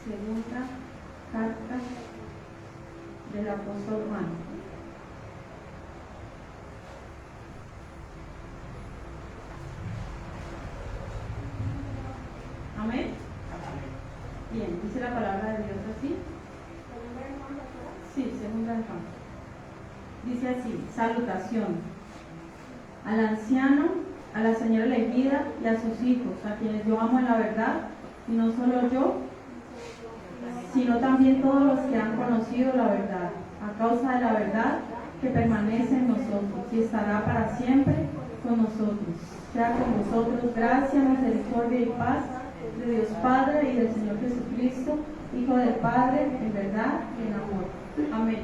Segunda carta del apóstol Juan. Amén. Bien, dice la palabra de Dios así. Sí, segunda de Juan. Dice así: salutación al anciano, a la señora elegida y a sus hijos, a quienes yo amo en la verdad, y no solo yo, sino también todos los que han conocido la verdad, a causa de la verdad que permanece en nosotros y estará para siempre con nosotros. Sea con vosotros gracia, misericordia y paz de Dios Padre y del Señor Jesucristo, Hijo del Padre, en verdad y en amor. Amén.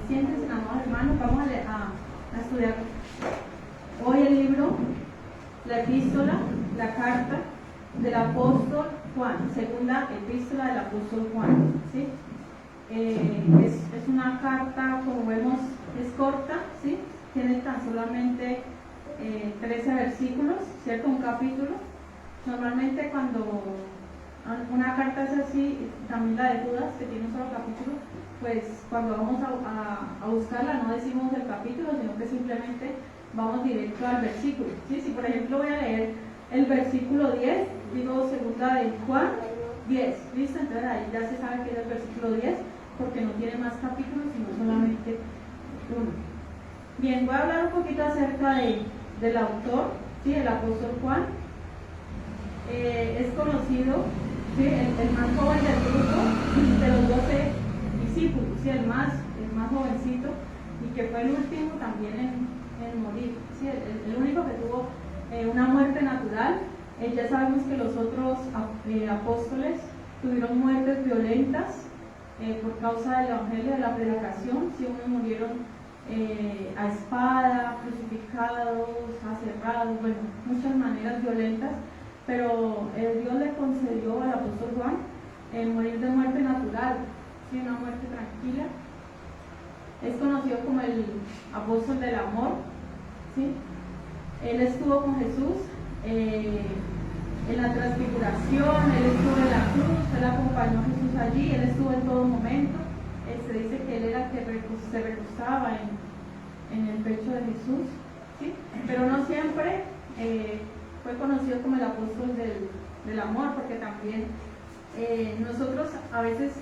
Siéntense, amados hermanos, vamos a estudiar hoy el libro, la epístola, la carta del apóstol Juan, segunda epístola del apóstol Juan, ¿sí? Es una carta, como vemos, es corta, ¿sí? Tiene tan solamente 13 versículos, ¿cierto? Un capítulo. Normalmente cuando una carta es así, también la de Judas, que tiene un solo capítulo, pues cuando vamos a buscarla no decimos el capítulo, sino que simplemente vamos directo al versículo, ¿sí? Si por ejemplo voy a leer el versículo 10, digo segunda de Juan 10, ¿listo? Entonces ahí ya se sabe que es el versículo 10, porque no tiene más capítulos, sino solamente uno. Bien, voy a hablar un poquito acerca del autor, ¿sí? El apóstol Juan. Es conocido, ¿sí? El más joven del grupo de los 12 discípulos, ¿sí? el más jovencito, y que fue el último también en morir, ¿sí? El único que tuvo una muerte natural. Ya sabemos que los otros apóstoles tuvieron muertes violentas por causa del evangelio, de la predicación, ¿sí? Unos murieron a espada, crucificados, aserrados, bueno, muchas maneras violentas. Pero Dios le concedió al apóstol Juan morir de muerte natural, ¿sí? Una muerte tranquila. Es conocido como el apóstol del amor, ¿sí? Él estuvo con Jesús en la transfiguración, él estuvo en la cruz, él acompañó a Jesús allí, él estuvo en todo momento. Se dice que él era el que se recostaba en el pecho de Jesús, ¿sí? Pero no siempre fue conocido como el apóstol del amor, porque también nosotros a veces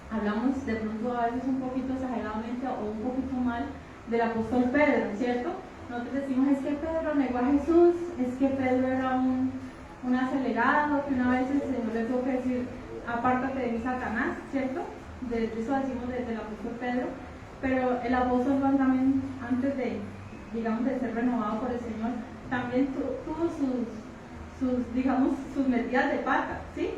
hablamos de pronto a veces un poquito exageradamente o un poquito mal del apóstol Pedro, ¿cierto? Nosotros decimos, es que Pedro negó a Jesús, es que Pedro era un acelerado, que una vez el Señor le tuvo que decir, apártate de mí, Satanás, ¿cierto? De eso decimos desde el apóstol Pedro. Pero el apóstol Juan también, antes de ser renovado por el Señor, también tuvo sus metidas de pata, ¿sí?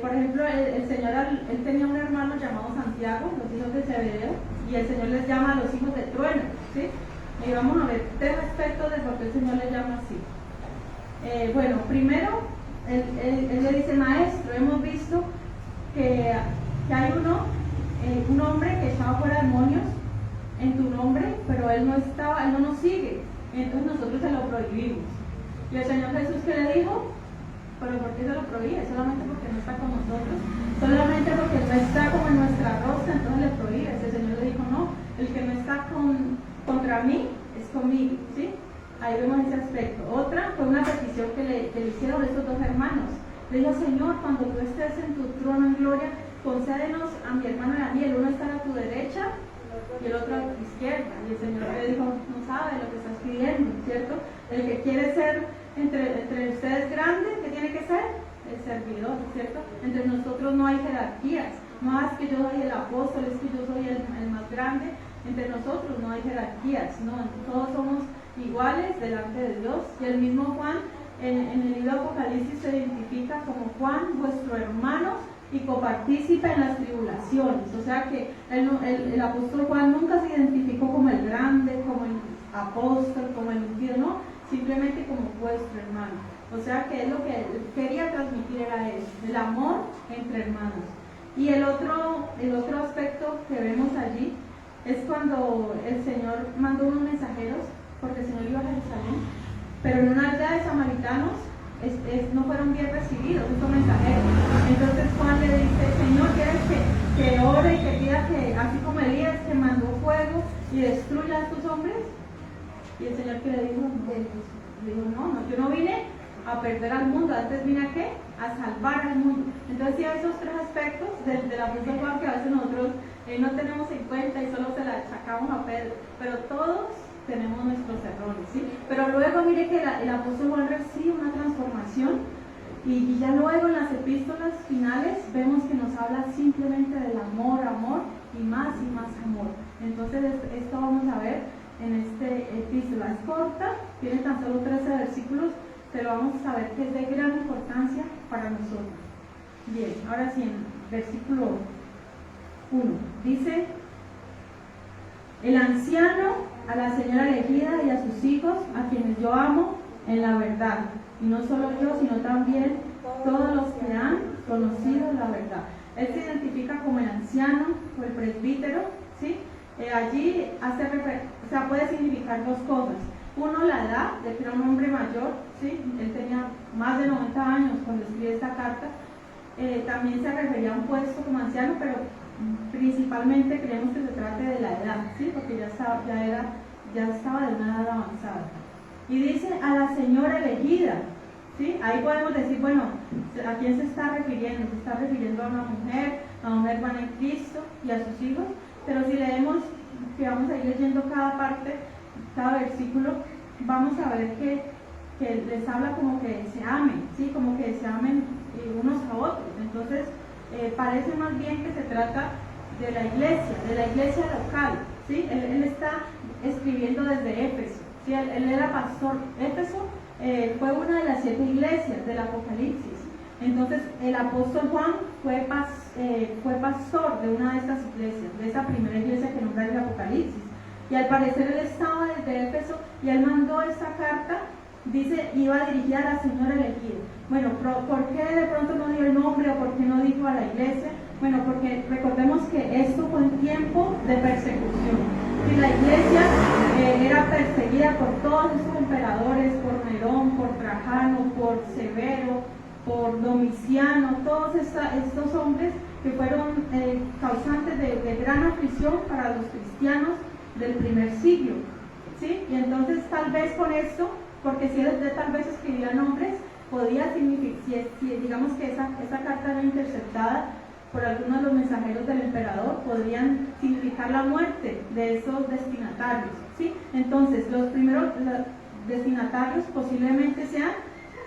Por ejemplo, el Señor, él tenía un hermano llamado Santiago, los hijos de Zebedeo, y el Señor les llama a los hijos de trueno, ¿sí? Y vamos a ver 3 aspectos de por qué el Señor les llama así. Bueno, primero, él le dice, maestro, hemos visto que hay un hombre que echaba fuera demonios en tu nombre, pero él no nos sigue. Entonces nosotros se lo prohibimos. Y el Señor Jesús, ¿qué le dijo? ¿Pero por qué se lo prohíbe? Solamente porque no está con nosotros, solamente porque no está como en nuestra rosca, entonces le prohíbe. El Señor le dijo, no, el que no está contra mí es conmigo, ¿sí? Ahí vemos ese aspecto. Otra fue una petición que le hicieron estos 2 hermanos. Le dijo, Señor, cuando tú estés en tu trono en gloria, concédenos a mi hermano y a mí, el uno está a tu derecha y el otro a tu izquierda. Y el Señor le dijo, no sabe lo que estás pidiendo, ¿cierto? El que quiere ser entre ustedes grande, ¿qué tiene que ser? El servidor, ¿cierto? Entre nosotros no hay jerarquías, no es que yo soy el apóstol, es que yo soy el más grande. Entre nosotros no hay jerarquías, no, todos somos iguales delante de Dios. Y el mismo Juan en el libro de Apocalipsis se identifica como Juan, vuestro hermano y copartícipe en las tribulaciones. O sea que el apóstol Juan nunca se identificó como el grande, como el apóstol, como el ungido, no, simplemente como vuestro hermano. O sea que es lo que él quería transmitir, era eso, el amor entre hermanos. Y el otro aspecto que vemos allí cuando el Señor mandó unos mensajeros, porque el Señor iba a Jerusalén, pero en una aldea de samaritanos no fueron bien recibidos estos mensajeros. Entonces Juan le dice: Señor, ¿quieres que ore y que pida que, así como Elías, que mandó fuego y destruya a estos hombres? Y el Señor, ¿qué le dijo? Le dijo: no, yo no vine a perder al mundo, antes vine a ¿qué? A salvar al mundo. Entonces, sí, esos tres aspectos del apóstol Juan que a veces nosotros no tenemos en cuenta y solo se la achacamos a Pedro, pero todos tenemos nuestros errores, ¿sí? Pero luego mire que el apóstol Juan recibe una transformación y ya luego en las epístolas finales vemos que nos habla simplemente del amor y más amor. Entonces esto vamos a ver en este epístola. Es corta, tiene tan solo 13 versículos, pero vamos a ver que es de gran importancia para nosotros. Bien, ahora sí, en versículo 1 dice: el anciano a la señora elegida y a sus hijos, a quienes yo amo en la verdad, y no solo yo, sino también todos los que han conocido la verdad. Él se identifica como el anciano o el presbítero, ¿sí? Allí hace o sea, puede significar dos cosas. Uno, la edad, de que era un hombre mayor, ¿sí? Él tenía más de 90 años cuando escribe esta carta. También se refería a un puesto como anciano, pero principalmente creemos que se trate de la edad, ¿sí? Porque ya estaba de una edad avanzada. Y dice: a la señora elegida, ¿sí? Ahí podemos decir, bueno, ¿a quién se está refiriendo? Se está refiriendo a una mujer hermana en Cristo y a sus hijos. Pero si leemos, que vamos a ir leyendo cada parte, cada versículo, vamos a ver que les habla como que se amen, ¿sí? Como que se amen unos a otros. Entonces, parece más bien que se trata de la iglesia local, ¿sí? Él está escribiendo desde Éfeso, ¿sí? Él era pastor. Éfeso fue una de las 7 iglesias del Apocalipsis. Entonces, el apóstol Juan fue pastor de una de estas iglesias, de esa primera iglesia que nombra el Apocalipsis. Y al parecer él estaba desde Éfeso y él mandó esta carta. Dice: iba dirigida a la señora elegida. Bueno, ¿por qué de pronto no dio el nombre o por qué no dijo a la iglesia? Bueno, porque recordemos que esto fue en tiempo de persecución. Y la iglesia era perseguida por todos estos emperadores, por Nerón, por Trajano, por Severo, por Domiciano, todos estos hombres que fueron causantes de gran aflicción para los cristianos del primer siglo, ¿sí? Y entonces tal vez con esto, porque si él tal vez escribía nombres, podía significar, si digamos que esa carta era interceptada por algunos de los mensajeros del emperador, podrían significar la muerte de esos destinatarios, ¿sí? Entonces los primeros destinatarios posiblemente sean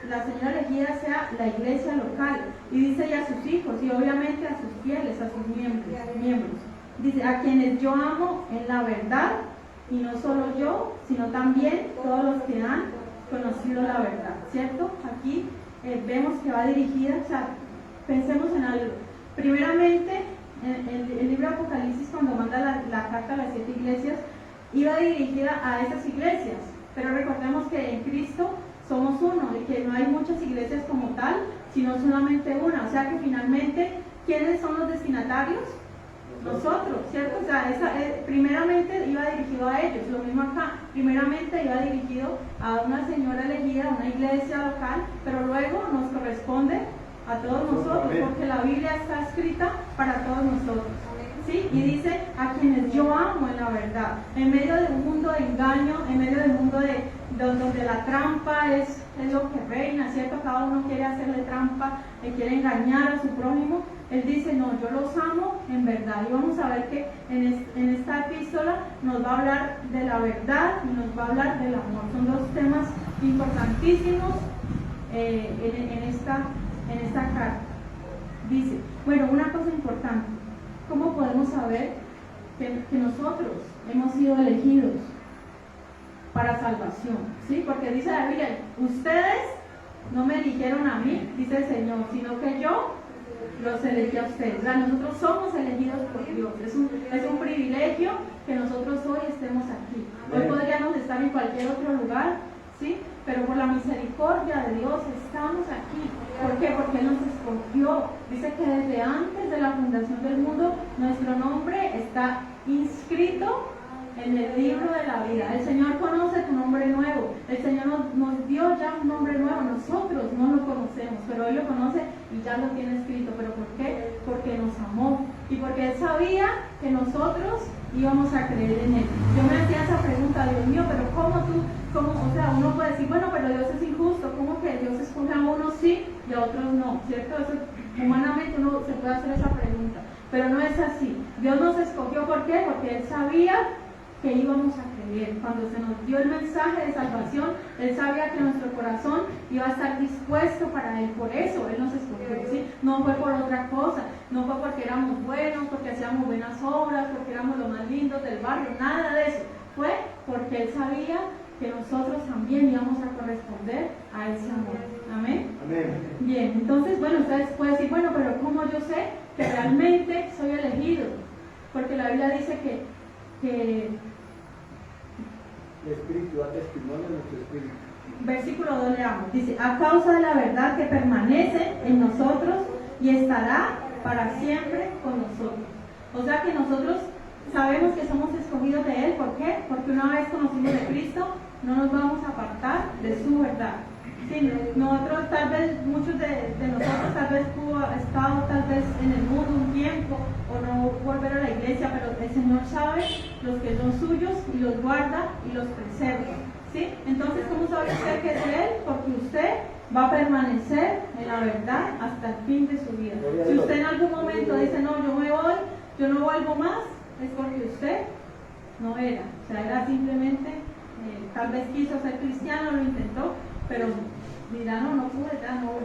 la señora elegida, sea la iglesia local, y dice: y a sus hijos, y obviamente a sus fieles, a sus miembros. Dice: a quienes yo amo en la verdad, y no solo yo, sino también todos los que han conocido la verdad, ¿cierto? Aquí vemos que va dirigida, o sea, pensemos en algo. Primeramente, el libro de Apocalipsis, cuando manda la carta a las 7 iglesias, iba dirigida a esas iglesias, pero recordemos que en Cristo somos uno, y que no hay muchas iglesias como tal, sino solamente una. O sea que finalmente, ¿quiénes son los destinatarios? Nosotros, ¿cierto? O sea, primeramente iba dirigido a ellos. Lo mismo acá, primeramente iba dirigido a una señora elegida, a una iglesia local, pero luego nos corresponde a todos nosotros, porque la Biblia está escrita para todos nosotros, ¿sí? Y dice: a quienes yo amo en la verdad. En medio de un mundo de engaño, en medio de un mundo donde la trampa es lo que reina, ¿cierto? Cada uno quiere hacerle trampa, quiere engañar a su prójimo. Él dice: no, yo los amo en verdad. Y vamos a ver que en esta epístola nos va a hablar de la verdad y nos va a hablar del amor. Son dos temas importantísimos en esta carta. Dice, bueno, una cosa importante: ¿cómo podemos saber que nosotros hemos sido elegidos para salvación? ¿Sí? Porque dice la Biblia: ustedes no me eligieron a mí, dice el Señor, sino que yo los elegí a ustedes. O sea, nosotros somos elegidos por Dios. Es un privilegio que nosotros hoy estemos aquí. Hoy podríamos estar en cualquier otro lugar, ¿sí? Pero por la misericordia de Dios estamos aquí. ¿Por qué? Porque Él nos escogió. Dice que desde antes de la fundación del mundo nuestro nombre está inscrito en el libro de la vida. El Señor conoce tu nombre nuevo. El Señor nos dio ya un nombre nuevo. Nosotros no lo conocemos, pero Él lo conoce y ya lo tiene escrito. ¿Pero por qué? Porque nos amó y porque Él sabía que nosotros íbamos a creer en Él. Yo me hacía esa pregunta, Dios mío, pero o sea, uno puede decir, bueno, pero Dios es injusto, ¿cómo que Dios escoge a unos sí y a otros no? ¿Cierto? Eso, humanamente uno se puede hacer esa pregunta, pero no es así. Dios nos escogió, ¿por qué? Porque Él sabía que íbamos a creer. Cuando se nos dio el mensaje de salvación, Él sabía que nuestro corazón iba a estar dispuesto para Él. Por eso Él nos escogió, ¿sí? No fue por otra cosa, no fue porque éramos buenos, porque hacíamos buenas obras, porque éramos los más lindos del barrio, nada de eso. Fue porque Él sabía que nosotros también íbamos a corresponder a ese amor. Amén. Amén. Bien, entonces, bueno, ustedes pueden decir, bueno, pero ¿cómo yo sé que realmente soy elegido? Porque la Biblia dice que el Espíritu da testimonio de nuestro Espíritu. Versículo 2 leamos, dice, a causa de la verdad que permanece en nosotros y estará para siempre con nosotros. O sea que nosotros sabemos que somos escogidos de Él. ¿Por qué? Porque una vez conocimos de Cristo, no nos vamos a apartar de su verdad. Sí, nosotros tal vez, muchos de nosotros tal vez pudo haber estado tal vez en el mundo un tiempo o no volver a la iglesia, pero el Señor sabe los que son suyos y los guarda y los preserva. ¿Sí? Entonces, ¿cómo sabe usted que es de Él? Porque usted va a permanecer en la verdad hasta el fin de su vida. Si usted en algún momento dice, no, yo me voy, yo no vuelvo más, es porque usted no era. O sea, era simplemente, tal vez quiso ser cristiano, lo intentó, pero dirá, no pude, ya no, o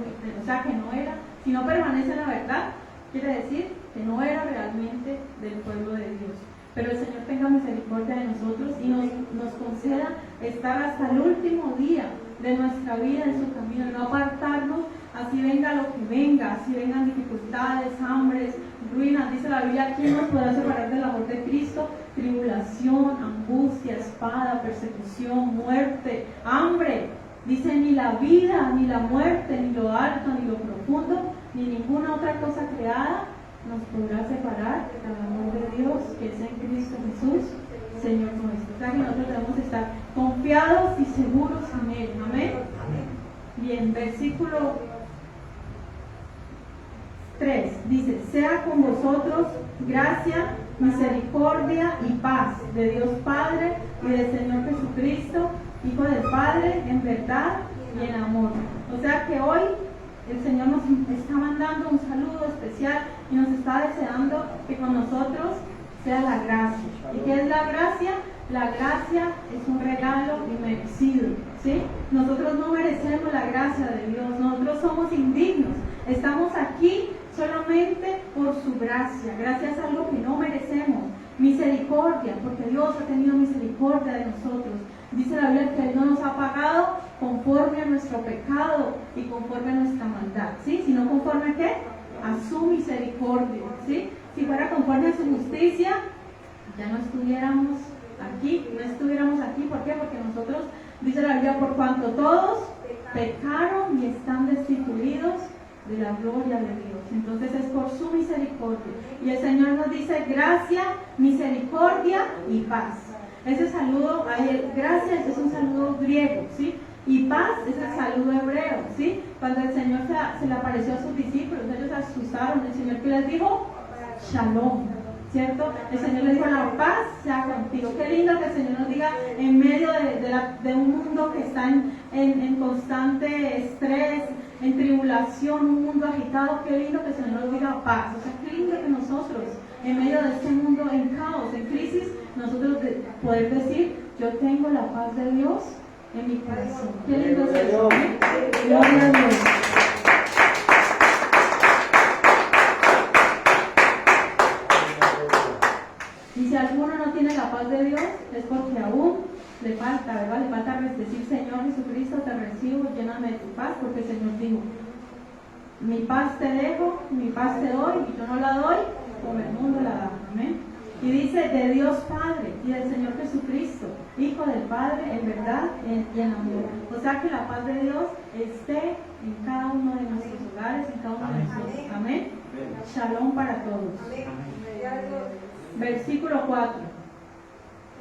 sea, que no era. Si no permanece en la verdad, quiere decir que no era realmente del pueblo de Dios. Pero el Señor tenga misericordia de nosotros y nos conceda estar hasta el último día de nuestra vida en su camino, no apartarnos, así venga lo que venga, así vengan dificultades, hambres, ruinas. Dice la Biblia, ¿quién nos podrá separar del amor de Cristo? Tribulación, angustia, espada, persecución, muerte, hambre. Dice, ni la vida, ni la muerte, ni lo alto, ni lo profundo, ni ninguna otra cosa creada nos podrá separar del amor de Dios que es en Cristo Jesús, Señor nuestro. O sea que nosotros debemos estar confiados y seguros en Él. Amén. Bien, versículo 3 dice, sea con vosotros gracia, misericordia y paz de Dios Padre y del Señor Jesucristo, Hijo del Padre, en verdad y en amor. O sea que hoy el Señor nos está mandando un saludo especial y nos está deseando que con nosotros sea la gracia. ¿Y qué es la gracia? La gracia es un regalo inmerecido, ¿sí? Nosotros no merecemos la gracia de Dios, nosotros somos indignos. Estamos aquí solamente por su gracia. Gracia es algo que no merecemos. Misericordia, porque Dios ha tenido misericordia de nosotros. Dice la Biblia que Él no nos ha pagado conforme a nuestro pecado y conforme a nuestra maldad, ¿sí? Sino conforme a ¿qué? A su misericordia, ¿sí? Si fuera conforme a su justicia, ya no estuviéramos aquí, ¿por qué? Porque nosotros, dice la Biblia, por cuanto todos pecaron y están destituidos de la gloria de Dios. Entonces es por su misericordia. Y el Señor nos dice gracia, misericordia y paz. Ese saludo, gracias, es un saludo griego, ¿sí? Y paz es el saludo hebreo, ¿sí? Cuando el Señor se le apareció a sus discípulos, ellos se asustaron. El Señor, ¿qué les dijo? Shalom, ¿cierto? El Señor les dijo, la paz sea contigo. Qué lindo que el Señor nos diga en medio de un mundo que está en constante estrés, en tribulación, un mundo agitado. Qué lindo que el Señor nos diga paz. O sea, qué lindo que nosotros, en medio de este mundo en caos, en crisis, nosotros poder decir, yo tengo la paz de Dios en mi corazón. Qué lindo es eso, ¿eh? Gloria a Dios. Y si alguno no tiene la paz de Dios, es porque aún le falta, ¿verdad? Le falta decir, Señor Jesucristo, te recibo, lléname de tu paz, porque el Señor dijo, mi paz te dejo, mi paz te doy, y yo no la doy como el mundo la da. Amén. Y dice, de Dios Padre y del Señor Jesucristo, Hijo del Padre, en verdad y en amor. O sea que la paz de Dios esté en cada uno de nuestros hogares, en cada uno de nosotros. Amén. Shalom para todos. Versículo 4.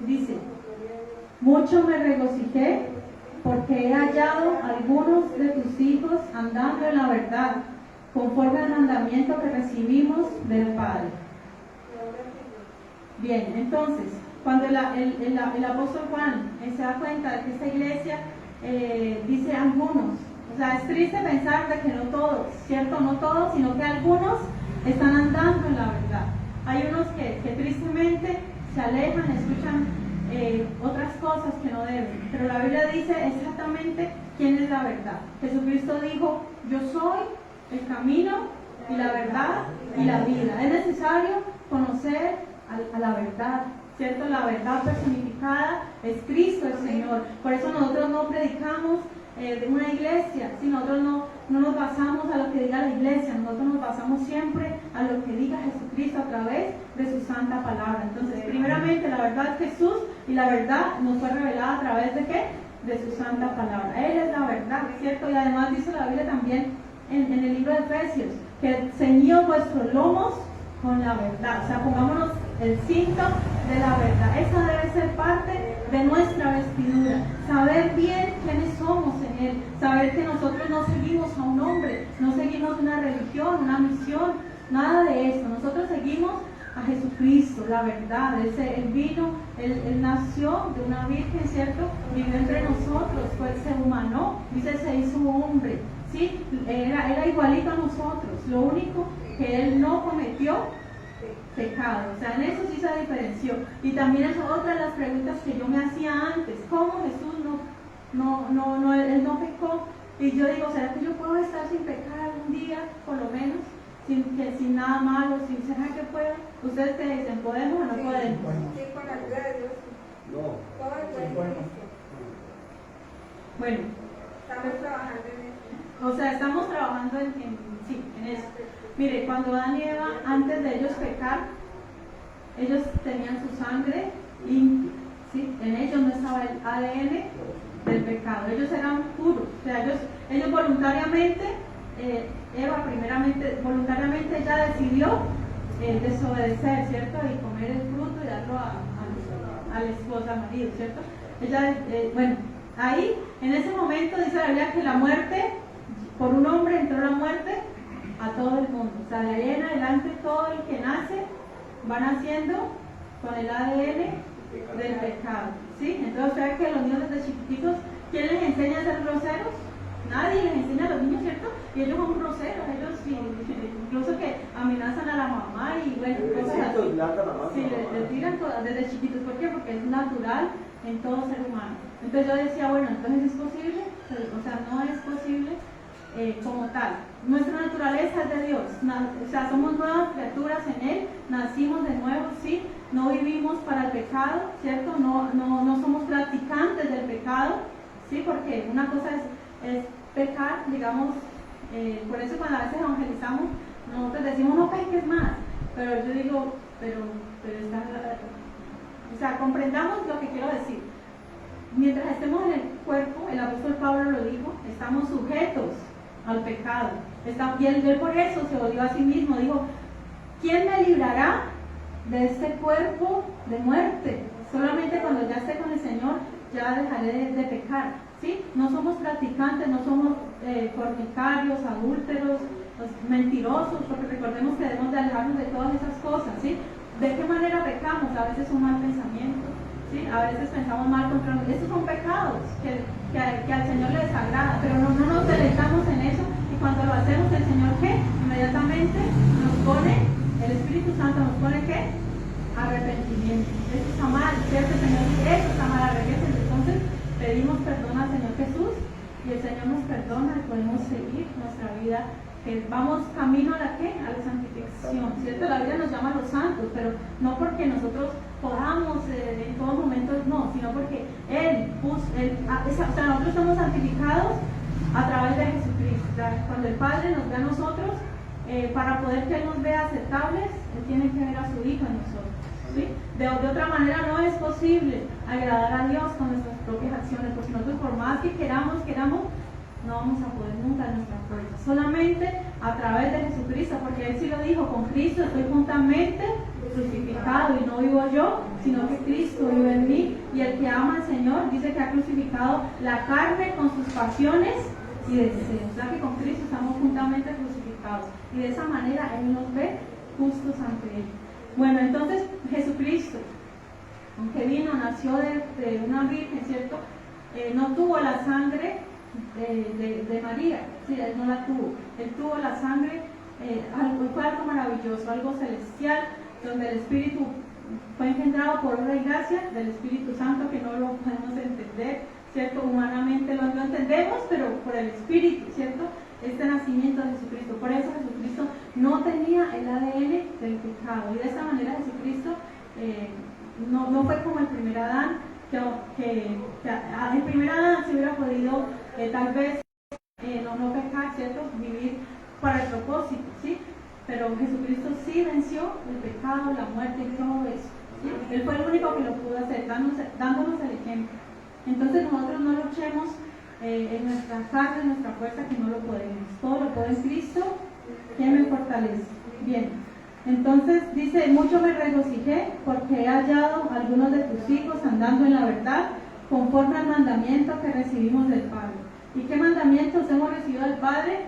Dice, mucho me regocijé porque he hallado algunos de tus hijos andando en la verdad, conforme al mandamiento que recibimos del Padre. Bien, entonces, cuando el apóstol Juan se da cuenta de que esta iglesia dice algunos, o sea, es triste pensar de que no todos, ¿cierto? No todos, sino que algunos están andando en la verdad. Hay unos que tristemente se alejan, escuchan otras cosas que no deben, pero la Biblia dice exactamente quién es la verdad. Jesucristo dijo, yo soy el camino y la verdad y la vida. Es necesario conocer a la verdad, ¿cierto? La verdad personificada es Cristo el Señor. Por eso nosotros no predicamos de una iglesia, si nosotros no nos basamos a lo que diga la iglesia, nosotros nos basamos siempre a lo que diga Jesucristo a través de su santa palabra. Entonces, primeramente la verdad es Jesús, y la verdad nos fue revelada a través de ¿qué? De su santa palabra. Él es la verdad, ¿cierto? Y además dice la Biblia también en el libro de Efesios, que ceñidos vuestros lomos con la verdad. O sea, pongámonos el cinto de la verdad. Esa debe ser parte de nuestra vestidura. Saber bien quiénes somos en Él. Saber que nosotros no seguimos a un hombre, no seguimos una religión, una misión, nada de eso. Nosotros seguimos a Jesucristo, la verdad. Él vino, él nació de una virgen, ¿cierto? Vivió entre nosotros, se humanó, dice, se hizo hombre, ¿sí? Era igualito a nosotros. Lo único que Él no cometió pecado, o sea, en eso sí se diferenció. Y también es otra de las preguntas que yo me hacía antes: ¿cómo Jesús él no pecó? Y yo digo, ¿será que yo puedo estar sin pecar algún día, por lo menos? Sin nada malo, ¿será que puedo? ¿Ustedes qué dicen? ¿Podemos o no podemos? Sí, con la ayuda de Dios. No. Bueno, Estamos trabajando en eso. o sea, estamos trabajando en eso. Mire, cuando Adán y Eva, antes de ellos pecar, ellos tenían su sangre limpia, ¿sí? En ellos no estaba el ADN del pecado, ellos eran puros, o sea, ellos voluntariamente, Eva primeramente, voluntariamente ella decidió desobedecer, ¿cierto? Y comer el fruto y darlo al esposo, al marido, ¿cierto? Ella, bueno, ahí, en ese momento dice la Biblia que la muerte, por un hombre entró la muerte a todo el mundo. O sea, de ahí en adelante todo el que nace va naciendo con el ADN del pecado, ¿sí? Entonces, ¿sabes que los niños desde chiquititos, quién les enseña a ser groseros? Nadie les enseña a los niños, ¿cierto? Y ellos son groseros, ellos incluso que amenazan a la mamá y bueno, cosas así. Sí, les tiran desde chiquitos. ¿Por qué? Porque es natural en todo ser humano. Entonces yo decía, bueno, entonces es posible, o sea, no es posible como tal. Nuestra naturaleza es de Dios, o sea, somos nuevas criaturas en Él, nacimos de nuevo, ¿sí? No vivimos para el pecado, ¿cierto? No somos practicantes del pecado, ¿sí? Porque una cosa es pecar, digamos, por eso cuando a veces evangelizamos, nosotros decimos no peques más, pero yo digo, pero está, o sea, comprendamos lo que quiero decir. Mientras estemos en el cuerpo, el apóstol Pablo lo dijo, estamos sujetos al pecado. Y él por eso se odió a sí mismo, dijo, ¿quién me librará de este cuerpo de muerte? Solamente cuando ya esté con el Señor, ya dejaré de pecar, ¿sí? No somos practicantes, no somos fornicarios, adúlteros, mentirosos, porque recordemos que debemos de alejarnos de todas esas cosas, ¿sí? ¿De qué manera pecamos? A veces un mal pensamiento, ¿sí? A veces pensamos mal contra nosotros. Estos son pecados que al Señor le desagrada, pero no nos deleitamos en eso, y cuando lo hacemos, el Señor, ¿qué? Inmediatamente nos pone, el Espíritu Santo nos pone, ¿qué? Arrepentimiento. Eso está mal, ¿cierto? El Señor dice, eso está mal, arrepiéntete. Entonces pedimos perdón al Señor Jesús y el Señor nos perdona y podemos seguir nuestra vida, que vamos camino a la la santificación, ¿cierto? La Biblia nos llama a los santos, pero no porque nosotros podamos en todos momentos, no, sino porque nosotros estamos santificados a través de Jesucristo. O sea, cuando el Padre nos ve a nosotros, para poder que Él nos vea aceptables, Él tiene que ver a su Hijo en nosotros, ¿sí? De otra manera no es posible agradar a Dios con nuestras propias acciones, porque nosotros por más que queramos, no vamos a poder nunca en nuestra fuerza, solamente a través de Jesucristo, porque Él sí lo dijo, con Cristo estoy juntamente crucificado y no vivo yo, sino que Cristo vive en mí. Y el que ama al Señor dice que ha crucificado la carne con sus pasiones y deseos. O sea que con Cristo estamos juntamente crucificados. Y de esa manera Él nos ve justos ante Él. Bueno, entonces Jesucristo, aunque vino, nació de una virgen, ¿cierto? No tuvo la sangre de María, sí, Él no la tuvo. Él tuvo la sangre, fue algo maravilloso, algo celestial, donde el Espíritu fue engendrado por obra y gracia del Espíritu Santo, que no lo podemos entender, ¿cierto? Humanamente lo entendemos, pero por el Espíritu, ¿cierto? Este nacimiento de Jesucristo. Por eso Jesucristo no tenía el ADN del pecado. Y de esa manera Jesucristo no fue como el primer Adán, que el primer Adán se hubiera podido tal vez no pecar, ¿cierto? Vivir para el propósito, ¿sí? Pero Jesucristo sí venció el pecado, la muerte y todo eso, ¿sí? Él fue el único que lo pudo hacer, dándonos el ejemplo. Entonces nosotros no luchemos en nuestra carne, en nuestra fuerza, que no lo podemos. Todo lo puedo en Cristo, quien me fortalece. Bien, entonces dice, mucho me regocijé porque he hallado a algunos de tus hijos andando en la verdad, conforme al mandamiento que recibimos del Padre. ¿Y qué mandamientos hemos recibido del Padre?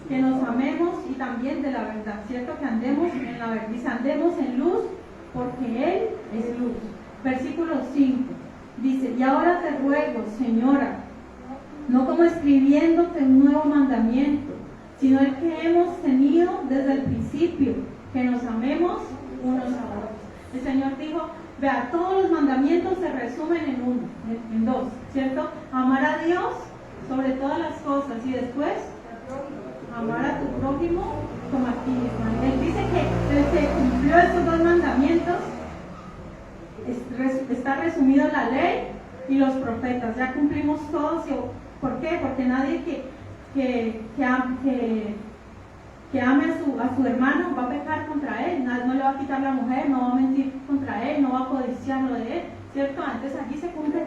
Que nos amemos y también de la verdad, ¿cierto? Que andemos en la verdad. Dice, andemos en luz porque Él es luz. Versículo 5. Dice, y ahora te ruego, Señora, no como escribiéndote un nuevo mandamiento, sino el que hemos tenido desde el principio, que nos amemos unos a otros. El Señor dijo, vea, todos los mandamientos se resumen en dos, ¿cierto? Amar a Dios sobre todas las cosas y después amar a tu prójimo como a ti mismo. Él dice que desde que cumplió estos dos mandamientos, está resumido la ley y los profetas. Ya cumplimos todos. ¿Por qué? Porque nadie que ame a su hermano va a pecar contra él, no le va a quitar la mujer, no va a mentir contra él, no va a codiciar lo de él, ¿cierto? Antes aquí se cumple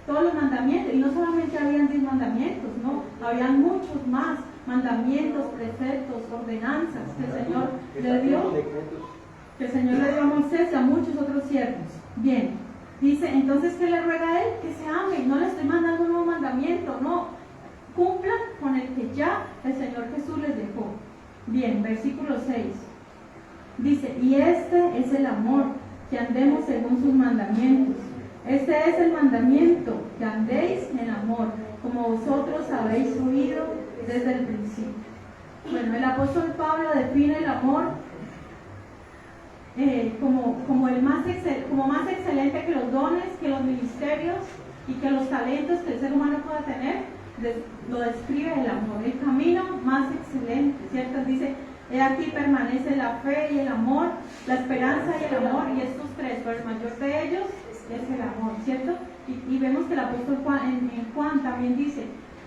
todos los mandamientos, y no solamente habían 10 mandamientos, no, habían muchos más mandamientos, preceptos, ordenanzas que el Señor le dio a Moisés y a muchos otros siervos. Bien, dice, entonces, ¿qué le ruega a él? Que se ame. No le estoy mandando un nuevo mandamiento, no, cumplan con el que ya el Señor Jesús les dejó. Bien, versículo 6 dice, y este es el amor, que andemos según sus mandamientos. Este es el mandamiento, que andéis en amor, como vosotros habéis oído desde el principio. Bueno, el apóstol Pablo define el amor como más excelente que los dones, que los ministerios y que los talentos que el ser humano pueda tener. Lo describe el amor, el camino más excelente, ¿cierto? Dice, he aquí permanece la fe y el amor, la esperanza y el amor, y estos tres, pero el mayor de ellos es el amor, ¿cierto? Y vemos que el apóstol Juan, en Juan también dice,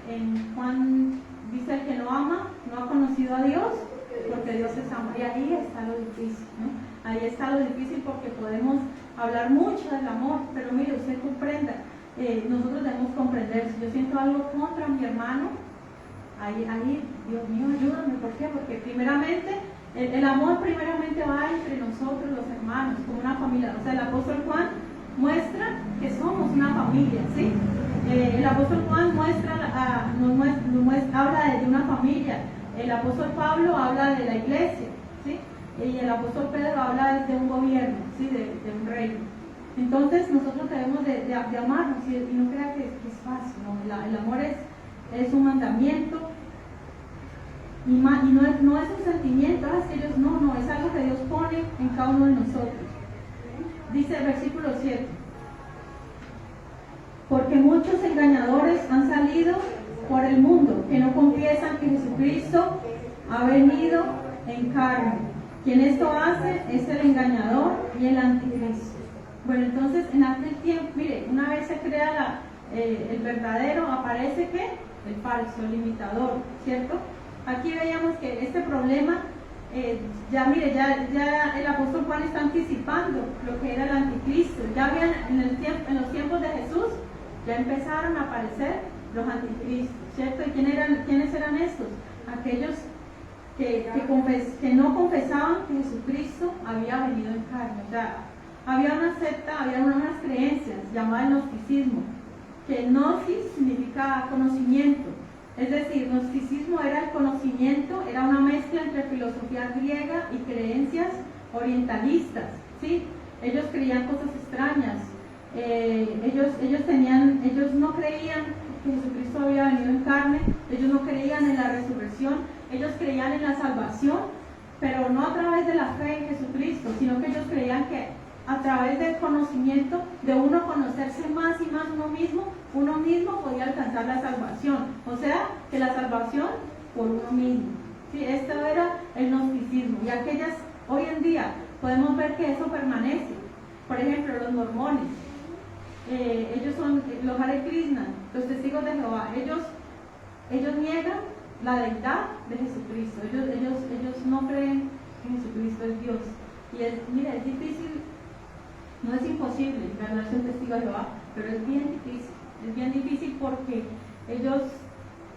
en Juan dice, el que no ama no ha conocido a Dios, porque Dios es amor. Y ahí está lo difícil, ¿no? Ahí está lo difícil, porque podemos hablar mucho del amor, pero mire, usted comprenda, nosotros debemos comprender, si yo siento algo contra mi hermano, ahí, Dios mío, ayúdame. ¿Por qué? Porque primeramente, el amor primeramente va entre nosotros los hermanos, como una familia. O sea, el apóstol Juan muestra que somos una familia, ¿sí? El apóstol Juan habla de una familia. El apóstol Pablo habla de la iglesia, ¿sí? Y el apóstol Pedro habla de un gobierno, ¿sí? De un reino. Entonces nosotros debemos de amarnos, y no crea que es fácil, ¿no? El amor es un mandamiento, y no es un sentimiento, es que ellos no, es algo que Dios pone en cada uno de nosotros. Dice el versículo 7, porque muchos engañadores han salido por el mundo, que no confiesan que Jesucristo ha venido en carne. Quien esto hace es el engañador y el anticristo. Bueno, entonces en aquel tiempo, mire, una vez se crea el verdadero, aparece ¿qué? El falso, el imitador, ¿cierto? Aquí veíamos que este problema, ya el apóstol Juan está anticipando lo que era el anticristo. Ya habían en los tiempos de Jesús, ya empezaron a aparecer los anticristos, ¿cierto? ¿Y quiénes eran estos? Aquellos que no confesaban que Jesucristo había venido en carne. O sea, había una secta, había unas creencias llamadas gnosticismo, que gnosis significa conocimiento, es decir, gnosticismo era el conocimiento, era una mezcla entre filosofía griega y creencias orientalistas, ¿sí? Ellos creían cosas extrañas, ellos no creían que Jesucristo había venido en carne, ellos no creían en la resurrección, ellos creían en la salvación, pero no a través de la fe en Jesucristo, sino que ellos creían que a través del conocimiento, de uno conocerse más y más uno mismo podía alcanzar la salvación, o sea, que la salvación por uno mismo. ¿Sí? Esto era el gnosticismo, y hoy en día podemos ver que eso permanece. Por ejemplo, los mormones, ellos son los Hare Krishna, los testigos de Jehová, ellos niegan la deidad de Jesucristo, ellos no creen que Jesucristo es Dios. Y es difícil, no es imposible ganarse un testigo de Jehová, pero es bien difícil porque ellos,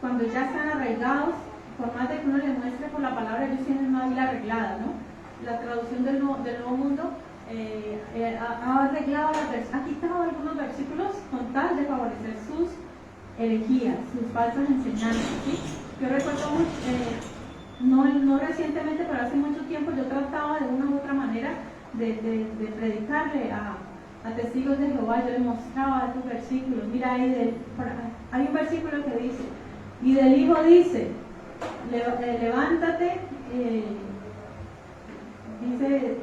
cuando ya están arraigados, por más de que uno les muestre por la palabra, ellos tienen una vida arreglada, ¿no? La traducción del Nuevo Mundo ha arreglado, ha quitado algunos versículos con tal de favorecer sus herejías, sus falsas enseñanzas, ¿sí? Yo recuerdo no recientemente, pero hace mucho tiempo, yo trataba de una u otra manera de predicarle a testigos de Jehová. Yo les mostraba esos versículos. Mira, hay un versículo que dice, y del Hijo dice, levántate, dice,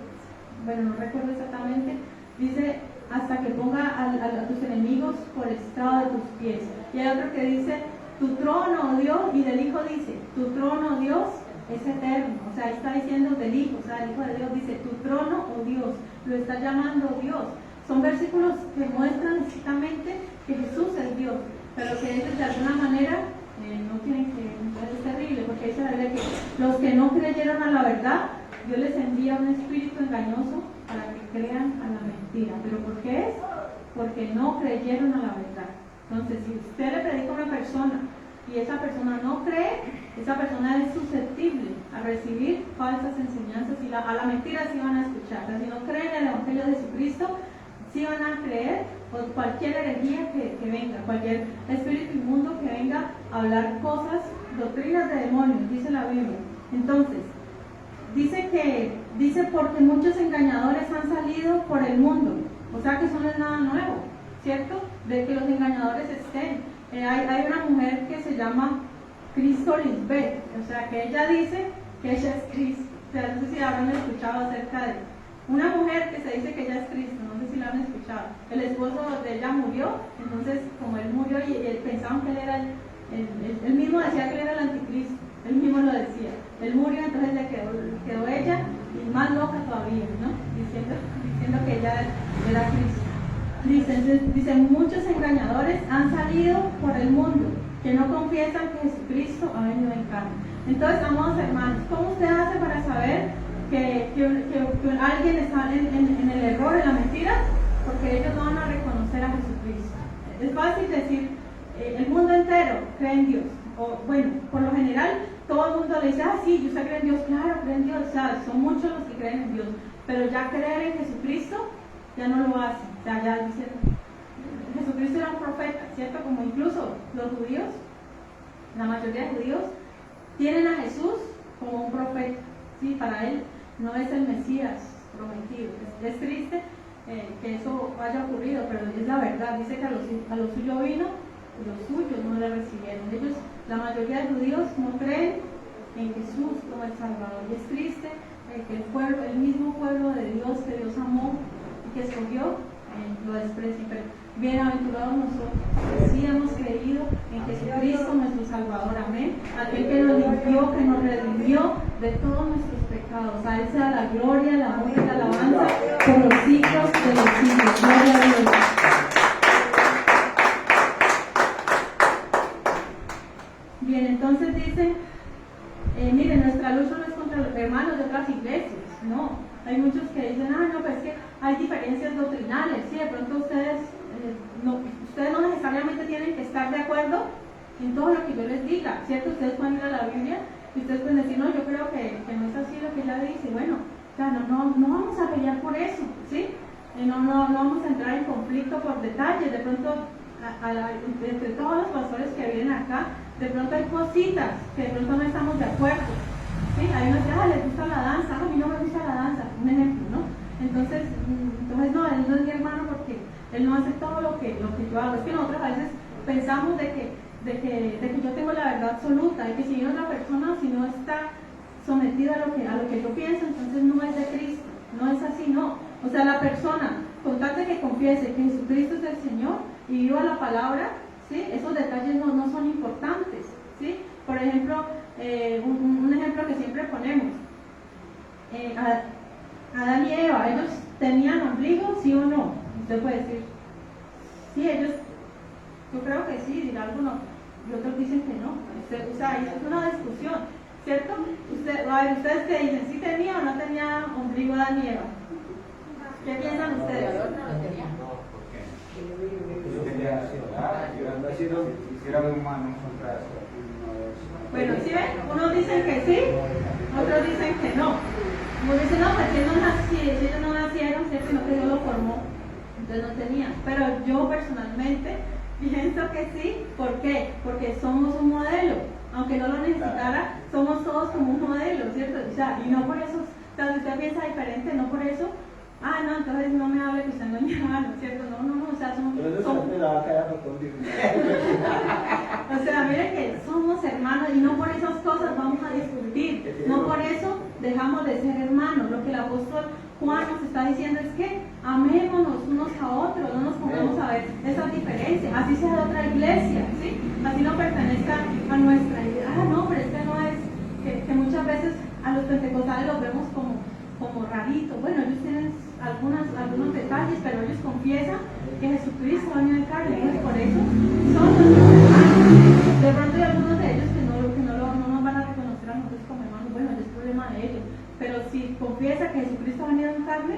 bueno, no recuerdo exactamente, dice, hasta que ponga a tus enemigos por estrado de tus pies. Y hay otro que dice, tu trono, oh Dios, y del Hijo dice, tu trono, oh Dios, es eterno. O sea, está diciendo del Hijo, o sea, el Hijo de Dios dice, tu trono, oh Dios, lo está llamando Dios. Son versículos que muestran exactamente que Jesús es Dios, pero que ellos de alguna manera no tienen que, es terrible, porque dice la Biblia que los que no creyeron a la verdad, Dios les envía un espíritu engañoso para que crean a la mentira. ¿Pero por qué es? Porque no creyeron a la verdad. Entonces, si usted le predica a una persona y esa persona no cree, esa persona es susceptible a recibir falsas enseñanzas y a la mentira sí van a escuchar. O sea, si no creen en el Evangelio de Jesucristo, sí van a creer por cualquier herejía que venga, cualquier espíritu inmundo que venga a hablar cosas, doctrinas de demonios, dice la Biblia. Entonces, dice porque muchos engañadores han salido por el mundo, o sea que eso no es nada nuevo, ¿cierto? De que los engañadores estén. Hay una mujer que se llama Cristo Lisbeth, o sea que ella dice que ella es Cristo. O sea, no sé si habrán escuchado acerca de una mujer que se dice que ella es Cristo, no sé si la han escuchado. El esposo de ella murió, entonces como él murió y pensaban que él era él mismo decía que él era el anticristo, él mismo lo decía. Él murió, entonces le quedó ella y más loca todavía, ¿no? Diciendo que ella era Cristo. Dice, muchos engañadores han salido por el mundo que no confiesan que Jesucristo ha venido en carne. Entonces, amados hermanos, ¿cómo usted hace para saber que alguien está en el error, en la mentira? Porque ellos no van a reconocer a Jesucristo. Es fácil decir, el mundo entero cree en Dios. O, bueno, por lo general, todo el mundo le dice, sí, usted cree en Dios, claro, cree en Dios. O sea, son muchos los que creen en Dios. Pero ya creer en Jesucristo, ya no lo hacen. O sea, ya dicen, Jesucristo era un profeta, ¿cierto? Como incluso los judíos, la mayoría de judíos, tienen a Jesús como un profeta. Sí, para él no es el Mesías prometido. Es triste que eso haya ocurrido, pero es la verdad. Dice que a los suyos vino, y los suyos no le recibieron. La mayoría de judíos no creen en Jesús como el Salvador. Y es triste que el mismo pueblo de Dios que Dios amó y que escogió, lo desprecie. Pero bienaventurados nosotros, que sí hemos creído en Jesucristo nuestro Salvador, amén. Aquel que nos limpió, que nos redimió de todos nuestros pecados. A él sea la gloria, la honra y la alabanza por los siglos de los siglos. Gloria a Dios. Bien, entonces dice, miren, nuestra lucha no es contra los hermanos de otras iglesias, no. Hay muchos que dicen, no, pero es que hay diferencias doctrinales, sí, de pronto ustedes no necesariamente tienen que estar de acuerdo en todo lo que yo les diga, ¿cierto? Ustedes pueden ir a la Biblia y ustedes pueden decir, no, yo creo que no es así lo que ella dice. Bueno, claro, no vamos a pelear por eso, ¿sí? no vamos a entrar en conflicto por detalles. De pronto, entre todos los pastores que vienen acá, de pronto hay cositas que de pronto no estamos de acuerdo. ¿Sí? Hay unos que les gusta la danza, a mí no me gusta la danza, un ejemplo, ¿no? Entonces no, él no es mi hermano porque él no hace todo lo que yo hago. Es que nosotros a veces pensamos de que yo tengo la verdad absoluta y que si viene otra persona, si no está sometida a lo que yo pienso, entonces no es de Cristo. No es así, no. O sea, la persona, con tal de que confiese que Jesucristo es el Señor y viva la palabra, ¿sí? Esos detalles no son importantes, ¿sí? Por ejemplo, un ejemplo que siempre ponemos, Adán y Eva, ¿ellos tenían ombligo, sí o no? Usted puede decir, sí, ellos, yo creo que sí, dirá alguno, y otros dicen que no. O sea, eso es una discusión, ¿cierto? Ustedes que dicen, ¿sí tenía o no tenía ombligo Adán y Eva? ¿Qué piensan ustedes? Era muy humano. Bueno, ¿sí ven? Unos dicen que sí, otros dicen que no. Unos dicen, no, pues ellos no nacieron, ¿cierto? Sino que Dios lo formó, entonces no tenían. Pero yo personalmente pienso que sí. ¿Por qué? Porque somos un modelo. Aunque no lo necesitara, somos todos como un modelo, ¿cierto? O sea, y no por eso, o sea, si usted piensa diferente, no por eso, no, entonces no me hable que usted no es mi hermano, ¿cierto? No, o sea, somos o sea, miren que somos hermanos y no por esas cosas vamos a discutir, no por eso dejamos de ser hermanos. Lo que el apóstol Juan nos está diciendo es que amémonos unos a otros, no nos pongamos a ver esas diferencias, así sea de otra iglesia, ¿sí? Así no pertenezca a nuestra iglesia. No, pero es que no es, que muchas veces a los pentecostales los vemos como raritos. Bueno, ellos tienen algunos detalles, pero ellos confiesan que Jesucristo va a venir en carne, entonces por eso son nuestros hermanos. De pronto hay algunos de ellos que no nos van a reconocer a nosotros como hermanos. Bueno, es problema de ellos, pero si confiesa que Jesucristo va a venir en carne,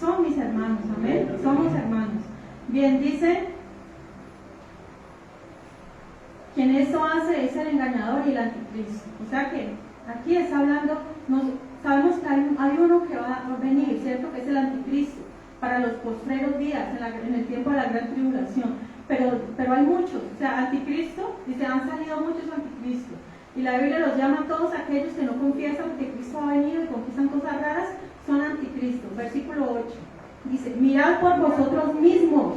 son mis hermanos, amén, somos hermanos. Bien, dice, quien eso hace es el engañador y el anticristo. O sea que aquí está hablando, sabemos que hay uno que va a venir, ¿cierto? Que es el anticristo para los postreros días, en el tiempo de la gran tribulación. Pero hay muchos, o sea, anticristo, dice, han salido muchos anticristos. Y la Biblia los llama a todos aquellos que no confiesan que Cristo ha venido y confiesan cosas raras, son anticristos. Versículo 8, dice, mirad por vosotros mismos,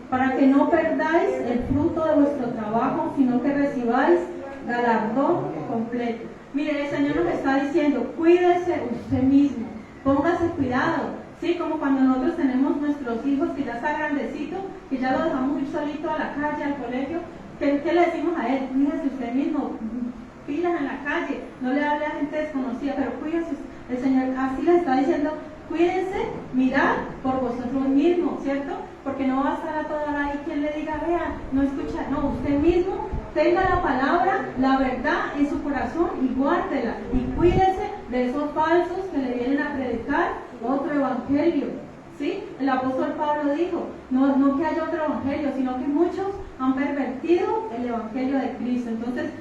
para que no perdáis el fruto de vuestro trabajo, sino que recibáis galardón completo. Mire, el Señor nos está diciendo, cuídese usted mismo, póngase cuidado, ¿sí? Como cuando nosotros tenemos nuestros hijos que ya está grandecito, que ya lo dejamos ir solito a la calle, al colegio, ¿qué le decimos a él? Cuídese usted mismo, pilas en la calle, no le hable a gente desconocida, pero cuídese. El Señor así les está diciendo, cuídense, mirad por vosotros mismos, ¿cierto? Porque no va a estar a toda hora ahí quien le diga, vea, no escucha, no, usted mismo tenga la palabra, la verdad en su corazón y guárdela, y cuídese de esos falsos que le vienen a predicar otro evangelio, ¿sí? El apóstol Pablo dijo, no que haya otro evangelio, sino que muchos han pervertido el evangelio de Cristo. Entonces,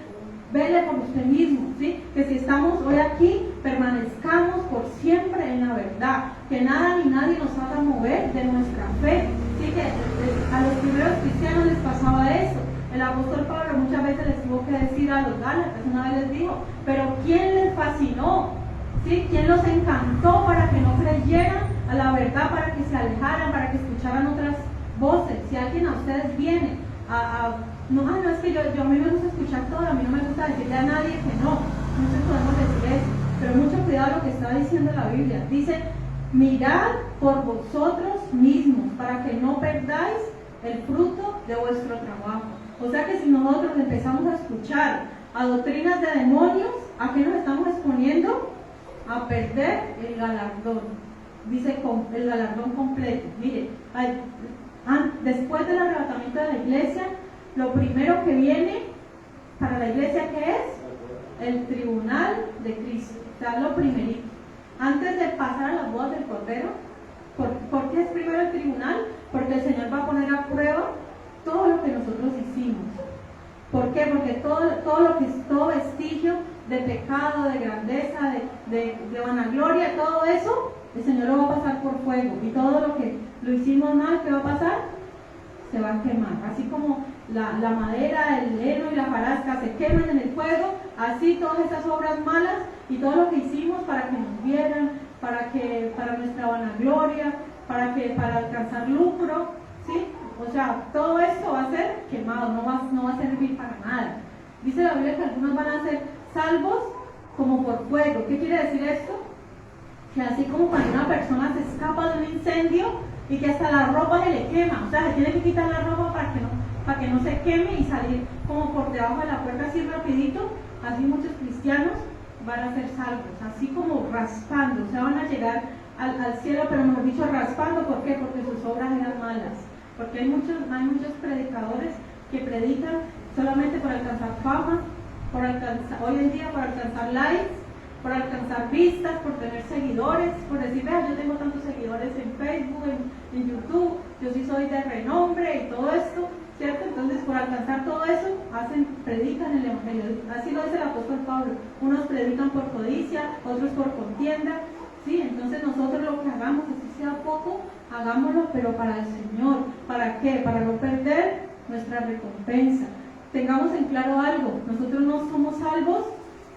vele por usted mismo, ¿sí? Que si estamos hoy aquí, permanezcamos por siempre en la verdad, que nada ni nadie nos haga mover de nuestra fe, ¿sí? Que a los primeros cristianos les pasaba eso. El apóstol Pablo muchas veces les tuvo que decir a los gálatas, una vez les dijo, pero ¿quién les fascinó? ¿Sí? ¿Quién los encantó para que no creyeran a la verdad, para que se alejaran, para que escucharan otras voces? Si alguien a ustedes viene no, es que yo a mí me gusta escuchar todo, a mí no me gusta decirle a nadie que no, muchos podemos decir eso, pero mucho cuidado lo que está diciendo la Biblia. Dice, mirad por vosotros mismos, para que no perdáis el fruto de vuestro trabajo. O sea que si nosotros empezamos a escuchar a doctrinas de demonios, ¿a qué nos estamos exponiendo? A perder el galardón. Dice el galardón completo. Mire, después del arrebatamiento de la iglesia, lo primero que viene para la iglesia, ¿qué es? El tribunal de Cristo. O sea, lo primerito. Antes de pasar a las bodas del Cordero, ¿por qué es primero el tribunal? Porque el Señor va a poner a prueba todo lo que nosotros hicimos. ¿Por qué? Porque todo vestigio de pecado, de grandeza, de vanagloria, todo eso, el Señor lo va a pasar por fuego. Y todo lo que lo hicimos mal, ¿qué va a pasar? Se va a quemar. Así como la madera, el heno y la hojarasca se queman en el fuego, así todas esas obras malas y todo lo que hicimos para que nos vieran, para nuestra vanagloria, para alcanzar lucro, ¿sí? O sea, todo esto va a ser quemado, no va a servir para nada. Dice la Biblia que algunos van a ser salvos como por fuego. ¿Qué quiere decir esto? Que así como cuando una persona se escapa de un incendio y que hasta la ropa se le quema, o sea, se tiene que quitar la ropa para que no se queme y salir como por debajo de la puerta así rapidito, así muchos cristianos van a ser salvos, así como raspando, o sea, van a llegar al cielo, pero mejor dicho raspando. ¿Por qué? Porque sus obras eran malas, porque hay muchos predicadores que predican solamente por alcanzar fama, hoy en día por alcanzar likes, por alcanzar vistas, por tener seguidores, por decir, vea, yo tengo tantos seguidores en Facebook, en YouTube, yo sí soy de renombre y todo esto, ¿cierto? Entonces, por alcanzar todo eso, predican el Evangelio. Así lo dice el apóstol Pablo. Unos predican por codicia, otros por contienda, ¿sí? Entonces nosotros lo que hagamos, así sea poco, hagámoslo, pero para el Señor. ¿Para qué? Para no perder nuestra recompensa. Tengamos en claro algo, nosotros no somos salvos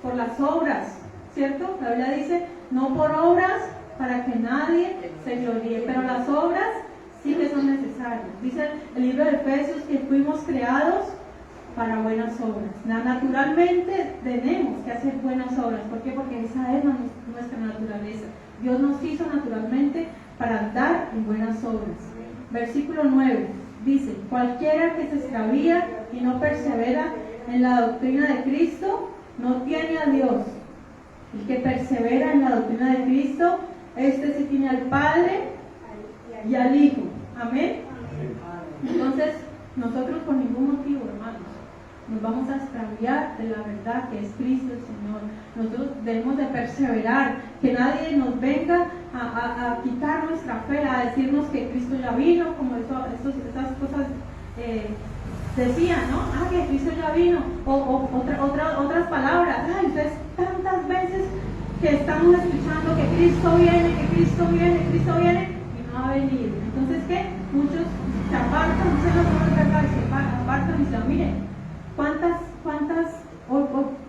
por las obras, ¿cierto? La Biblia dice, no por obras para que nadie se gloríe, pero las obras sí que son necesarias. Dice el libro de Efesios que fuimos creados para buenas obras. Naturalmente tenemos que hacer buenas obras. ¿Por qué? Porque esa es nuestra naturaleza. Dios nos hizo naturalmente para andar en buenas obras. Versículo 9 dice, cualquiera que se extravía y no persevera en la doctrina de Cristo, no tiene a Dios. El que persevera en la doctrina de Cristo, este sí tiene al Padre y al Hijo. Amén. Entonces, nosotros por ningún motivo, hermanos, nos vamos a extraviar de la verdad que es Cristo el Señor. Nosotros debemos de perseverar, que nadie nos venga a quitar nuestra fe, a decirnos que Cristo ya vino, como esas cosas decían, ¿no? Que Cristo ya vino, o otras palabras, entonces tantas veces que estamos escuchando que Cristo viene, y no ha venido. Entonces, ¿qué? Muchos se apartan, no sé lo que es verdad, se apartan y dicen, miren,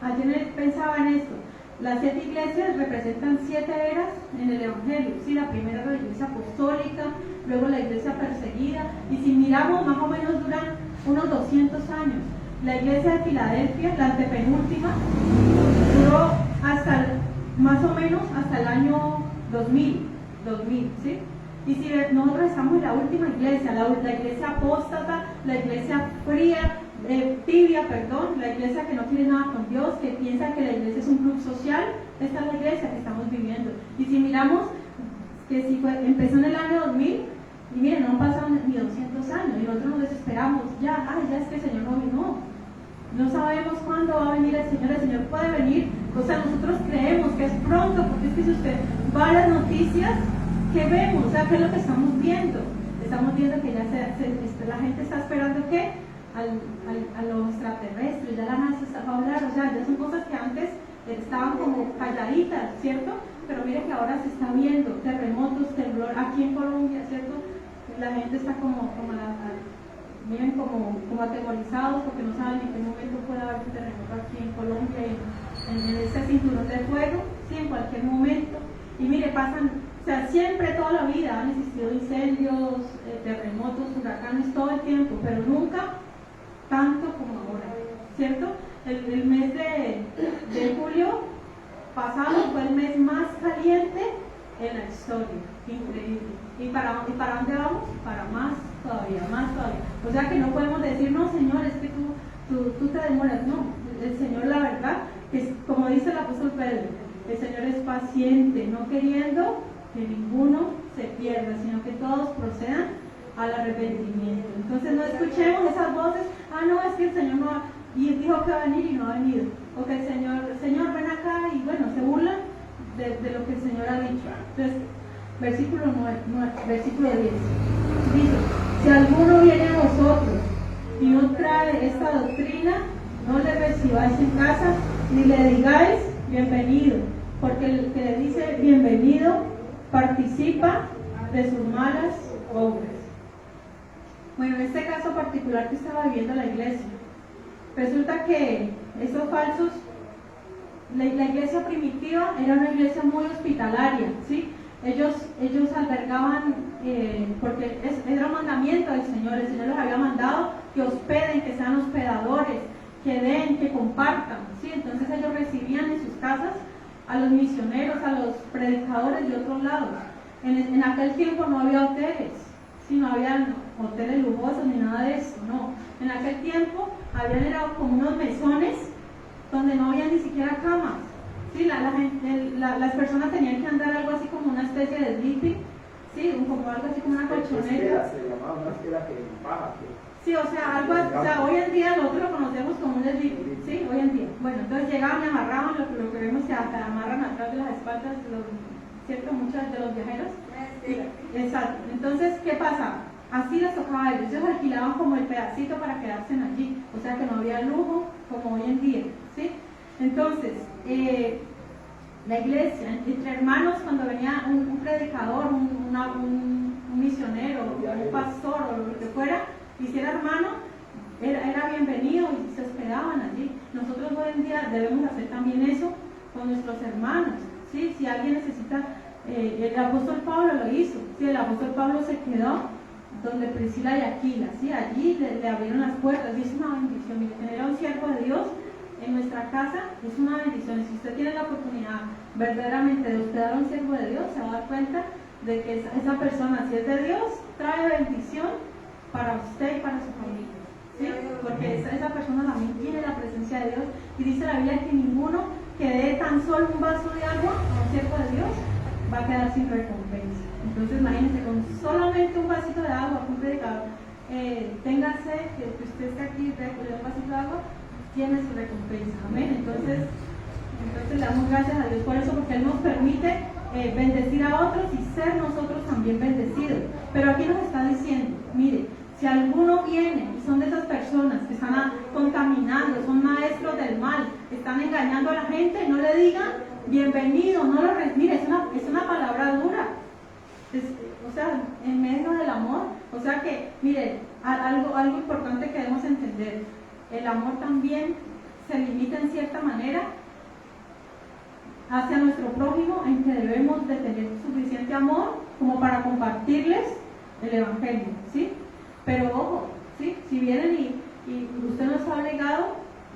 ayer pensaba en esto, las 7 iglesias representan 7 eras en el Evangelio, ¿sí? La primera era la iglesia apostólica, luego la iglesia perseguida, y si miramos más o menos duran unos 200 años. La iglesia de Filadelfia, la antepenúltima, duró más o menos hasta el año 2000, ¿sí? Y si nosotros estamos en la última iglesia, la iglesia apóstata, la iglesia tibia, la iglesia que no quiere nada con Dios, que piensa que la iglesia es un club social, esta es la iglesia que estamos viviendo. Y si miramos que empezó en el año 2000, y miren, no han pasado ni 200 años, y nosotros nos desesperamos, ya es que el Señor no vino. No sabemos cuándo va a venir el Señor puede venir, o sea, nosotros creemos que es pronto, porque es que si usted va a las noticias, ¿qué vemos? O sea, ¿qué es lo que estamos viendo? Estamos viendo que ya la gente está esperando ¿qué? A lo extraterrestre, ya la NASA está a hablar, o sea, ya son cosas que antes estaban como calladitas, ¿cierto? Pero mire que ahora se está viendo terremotos, temblor, aquí en Colombia, ¿cierto? La gente está viven como atemorizados porque no saben en qué momento puede haber un terremoto aquí en Colombia, en ese cinturón de fuego, sí, en cualquier momento. Y mire, o sea, siempre, toda la vida han existido incendios, terremotos, huracanes, todo el tiempo, pero nunca tanto como ahora, ¿cierto? El mes de julio pasado fue el mes más caliente en la historia, increíble. ¿Y para dónde vamos? Para más todavía. O sea que no podemos decir, no, Señor, es que tú te demoras. No, el Señor, la verdad, es como dice el apóstol Pedro, el Señor es paciente, no queriendo que ninguno se pierda, sino que todos procedan al arrepentimiento. Entonces no escuchemos esas voces, no, es que el Señor no y dijo que va a venir y no ha venido, o que el Señor ven acá, y bueno, se burlan de lo que el Señor ha dicho. Entonces, versículo 10 dice, si alguno viene a vosotros y no trae esta doctrina, no le recibáis en casa, ni le digáis bienvenido, porque el que le dice bienvenido participa de sus malas pobres. Bueno, en este caso particular que estaba viviendo la iglesia, resulta que estos falsos, la iglesia primitiva era una iglesia muy hospitalaria, ¿sí? Ellos albergaban, porque era un mandamiento del Señor, el Señor los había mandado que hospeden, que sean hospedadores, que den, que compartan, ¿sí? Entonces ellos recibían en sus casas a los misioneros, a los predicadores de otros lados. En aquel tiempo no había hoteles, ¿sí? No había hoteles lujosos ni nada de eso, no. En aquel tiempo habían como unos mesones donde no había ni siquiera camas, ¿sí? Las personas tenían que andar algo así como una especie de sleeping, ¿sí? Como algo así como una colchoneta. Se llamaba una esquela que baja. Sí, o sea, hoy en día nosotros lo conocemos como un sleeping, ¿sí? Hoy en día. Bueno, entonces llegaban y amarraban lo que vemos que hasta amarran atrás de las espaldas, ¿cierto? Muchos de los viajeros. Exacto. Entonces, ¿qué pasa? Así les tocaba a ellos. Ellos alquilaban como el pedacito para quedarse allí. O sea que no había lujo como hoy en día, ¿sí? Entonces, la iglesia, entre hermanos, cuando venía un predicador, un misionero, un pastor o lo que fuera, hiciera hermano, era bienvenido y se hospedaban allí. Nosotros hoy en día debemos hacer también eso con nuestros hermanos, ¿sí? Si alguien necesita, el apóstol Pablo lo hizo, ¿sí? El apóstol Pablo se quedó donde Priscila y Aquila, ¿sí? Allí le abrieron las puertas y es una bendición. Mire, tener a un siervo de Dios en nuestra casa es una bendición. Y si usted tiene la oportunidad verdaderamente de hospedar a un siervo de Dios, se va a dar cuenta de que esa persona, si es de Dios, trae bendición para usted y para su familia, ¿sí? Porque esa persona también tiene la presencia de Dios y dice la Biblia que ninguno que dé tan solo un vaso de agua a un siervo de Dios va a quedar sin recompensa. Entonces imagínense, con solamente un vasito de agua, un predicador, téngase que usted esté aquí, le dé un vasito de agua, tiene su recompensa, amén. Entonces le damos gracias a Dios por eso, porque Él nos permite bendecir a otros y ser nosotros también bendecidos. Pero aquí nos está diciendo, mire, si alguno viene y son de esas personas que están contaminando, son maestros del mal, están engañando a la gente, no le digan bienvenido, no lo mire, es una palabra dura, o sea, en medio del amor. O sea que, mire, algo importante que debemos entender, el amor también se limita en cierta manera hacia nuestro prójimo, en que debemos de tener suficiente amor como para compartirles el evangelio, ¿sí? Pero ojo, ¿sí? Si vienen y usted no está obligado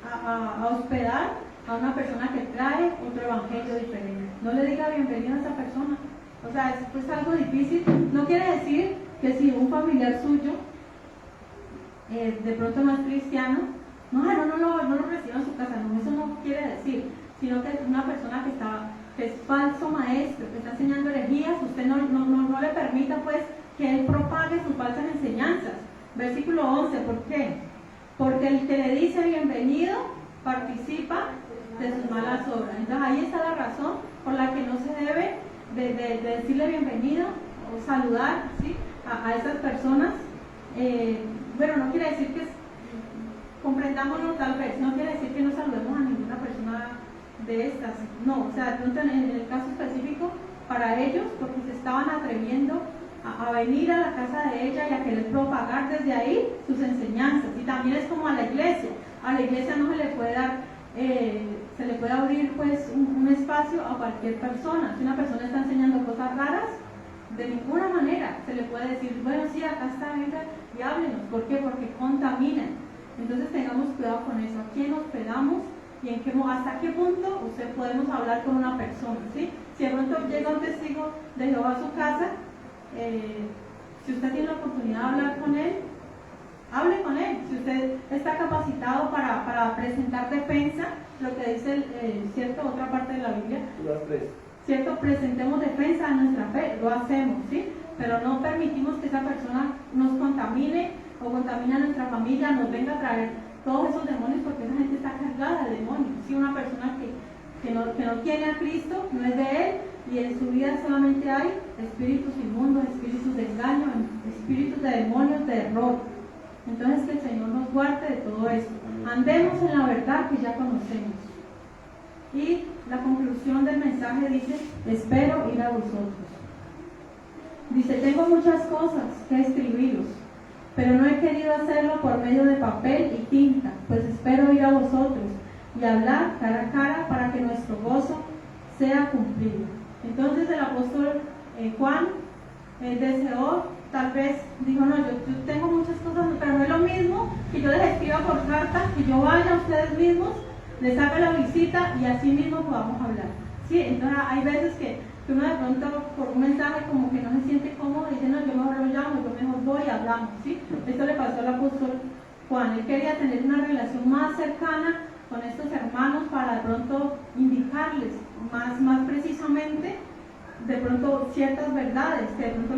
a hospedar a una persona que trae otro evangelio diferente, no le diga bienvenido a esa persona. O sea, es algo difícil. No quiere decir que si un familiar suyo de pronto no es cristiano, no lo reciba en su casa, no, eso no quiere decir, sino que es una persona que es falso maestro, que está enseñando herejías. Usted no le permita pues que él propague sus falsas enseñanzas. Versículo 11, ¿por qué? Porque el que le dice bienvenido participa de sus malas obras. Entonces ahí está la razón por la que no se debe de decirle bienvenido o saludar, ¿sí? a esas personas. Bueno, no quiere decir que comprendámoslo tal vez, no quiere decir que no saludemos a ninguna persona de estas, no, o sea, en el caso específico para ellos, porque se estaban atreviendo a venir a la casa de ella y a querer propagar desde ahí sus enseñanzas. Y también es como a la iglesia no se le puede dar, se le puede abrir pues un espacio a cualquier persona. Si una persona está enseñando cosas raras, de ninguna manera se le puede decir, bueno, sí, acá está, venga y háblenos. ¿Por qué? Porque contaminan. Entonces tengamos cuidado con eso, a quién hospedamos y hasta qué punto usted podemos hablar con una persona, ¿sí? Si de pronto llega un testigo de Jehová a su casa, si usted tiene la oportunidad de hablar con él, hable con él. Si usted está capacitado para presentar defensa, lo que dice, ¿cierto? Otra parte de la Biblia, ¿cierto? Presentemos defensa a nuestra fe, lo hacemos, ¿sí? Pero no permitimos que esa persona nos contamine o contamine a nuestra familia, nos venga a traer todos esos demonios, porque esa gente está cargada de demonios. Si una persona que no tiene a Cristo, no es de Él, y en su vida solamente hay espíritus inmundos, espíritus de engaño, espíritus de demonios, de error. Entonces que el Señor nos guarde de todo esto. Andemos en la verdad que ya conocemos. Y la conclusión del mensaje dice, espero ir a vosotros. Dice, tengo muchas cosas que escribiros, pero no he querido hacerlo por medio de papel y tinta, pues espero ir a vosotros y hablar cara a cara para que nuestro gozo sea cumplido. Entonces el apóstol Juan deseó, tal vez dijo, no, yo tengo muchas cosas, pero no es lo mismo que yo les escriba por carta, que yo vaya a ustedes mismos, les haga la visita y así mismo podamos hablar. ¿Sí? Entonces hay veces que uno de pronto por un mensaje como que no se siente cómodo, dice, no, yo mejor lo llamo, yo mejor voy y hablamos. ¿Sí? Esto le pasó al apóstol Juan, él quería tener una relación más cercana con estos hermanos para de pronto indicarles más precisamente de pronto ciertas verdades que de pronto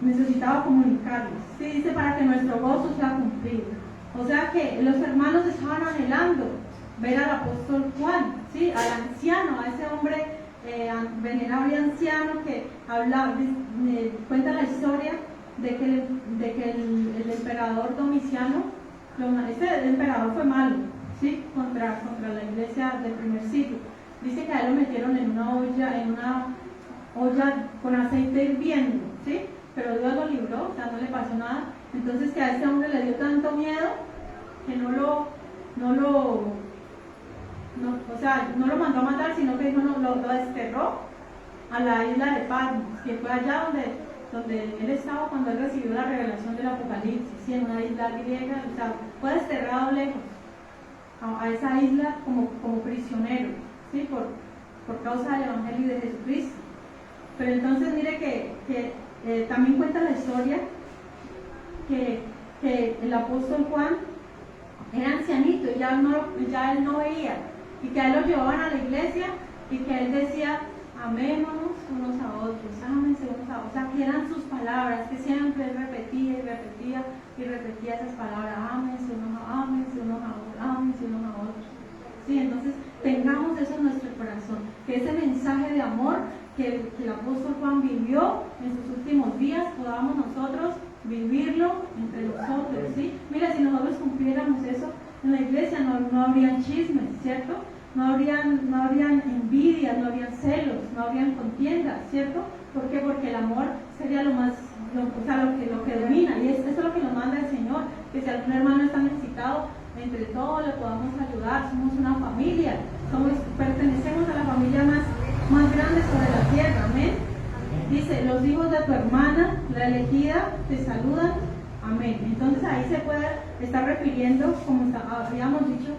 necesitaba comunicarles. Sí, dice para que nuestro gozo sea cumplido. O sea que los hermanos estaban anhelando ver al apóstol Juan, ¿sí? Al anciano, a ese hombre venerable anciano que hablaba, cuenta la historia de que el emperador Domiciano, ese emperador fue malo, ¿sí? contra la iglesia del primer siglo. Dice que a él lo metieron en una olla con aceite hirviendo, ¿sí? Pero Dios lo libró, o sea, no le pasó nada. Entonces que a este hombre le dio tanto miedo que no lo mandó a matar, sino que dijo, lo desterró a la isla de Patmos, que fue allá donde él estaba cuando él recibió la revelación del Apocalipsis, ¿sí? En una isla griega, o sea, fue desterrado lejos a esa isla como prisionero, ¿sí? por causa del Evangelio de Jesucristo. Pero entonces mire que también cuenta la historia que el apóstol Juan era ancianito y ya él no veía, y que a él lo llevaban a la iglesia y que él decía, amémonos unos a otros, ámense unos a otros, o sea, que eran sus palabras, que siempre él repetía esas palabras, ámense unos a otros, ámense unos a otros. Sí, entonces tengamos eso en nuestro corazón, que ese mensaje de amor que el apóstol Juan vivió en sus últimos días, podamos nosotros vivirlo entre nosotros, ¿sí? Mira, si nosotros cumpliéramos eso en la iglesia, no habrían chismes, ¿cierto? No habrían envidias, no habrían celos, no habrían contiendas, ¿cierto? ¿Por qué? Porque el amor sería lo que domina, y eso es lo que nos manda el Señor, que si algún hermano está necesitado, entre todos le podamos ayudar, somos una familia, pertenecemos a la familia más grande sobre la tierra, amén. Dice, los hijos de tu hermana, la elegida, te saludan, amén. Entonces ahí se puede estar refiriendo, como habíamos dicho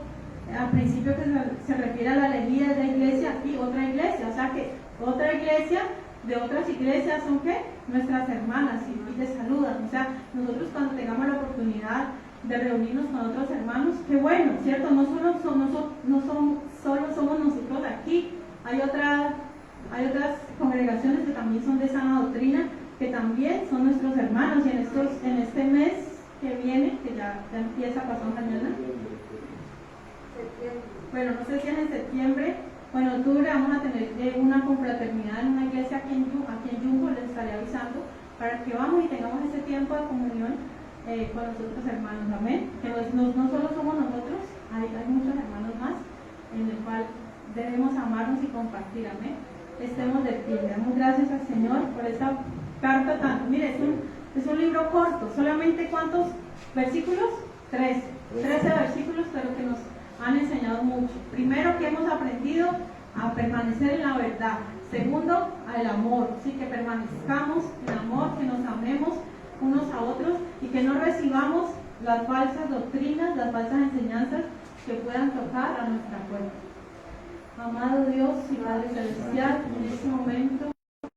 al principio, que se refiere a la elegida de la iglesia y otra iglesia, o sea que otra iglesia de otras iglesias son ¿qué? Nuestras hermanas y te saludan. O sea, nosotros cuando tengamos la oportunidad de reunirnos con otros hermanos, qué bueno, ¿cierto? No solo somos nosotros aquí, hay otras congregaciones que también son de sana doctrina, que también son nuestros hermanos, y en este mes que viene, que ya empieza pasado mañana, bueno, no sé si es en septiembre, bueno, en octubre vamos a tener una confraternidad en una iglesia aquí en Yumbo, les estaré avisando, para que vamos y tengamos ese tiempo de comunión con los otros hermanos, amén. Que no solo somos nosotros, hay muchos hermanos más, en el cual debemos amarnos y compartir, amén. Estemos de pie, damos gracias al Señor por esta carta tan, mire, es un libro corto, solamente ¿cuántos versículos? 13 versículos, pero que nos han enseñado mucho. Primero, que hemos aprendido a permanecer en la verdad. Segundo, al amor, ¿sí? Que permanezcamos en amor, que nos amemos unos a otros y que no recibamos las falsas doctrinas, las falsas enseñanzas que puedan tocar a nuestra puerta. Amado Dios y Padre Celestial, en este momento